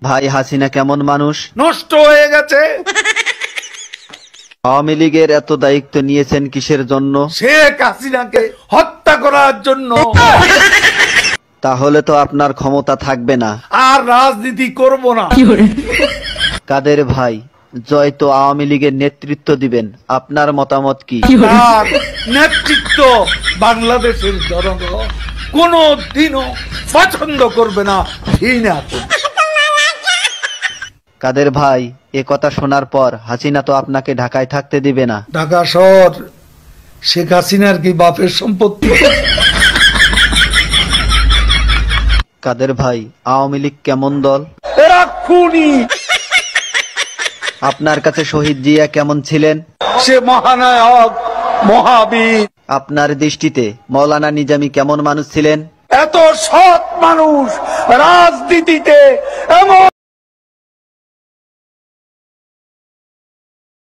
ভাই হাসিনা কেমন মানুষ? নষ্ট হয়ে গেছে। আওয়ামী লীগের এত দায়িত্ব নিয়েছেন কিসের জন্য? শেখ হাসিনাকে হত্যা করার জন্য। তাহলে তো আপনার ক্ষমতা থাকবে না। আর রাজনীতি করব না। কাদের ভাই, জয় তো আওয়ামী লীগের নেতৃত্ব দিবেন, আপনার মতামত কি? তার নেতৃত্ব বাংলাদেশের জনগণ কোনো দিনও পছন্দ করবে না, ঘৃণা করবে। কাদের ভাই, এ কথা শোনার পর হাসিনা তো আপনাকে ঢাকায় থাকতে দিবে না। ঢাকা শহর শেখ হাসিনার কি বাপের সম্পত্তি? কাদের ভাই, আওয়ামী লীগ কেমন দল? এরা খুনি। আপনার কাছে শহীদ জিয়া কেমন ছিলেন? সে মহানায়ক, মহাবীর। আপনার দৃষ্টিতে মৌলানা নিজামী কেমন মানুষ ছিলেন? এত সৎ মানুষ রাজনীতিতে এমন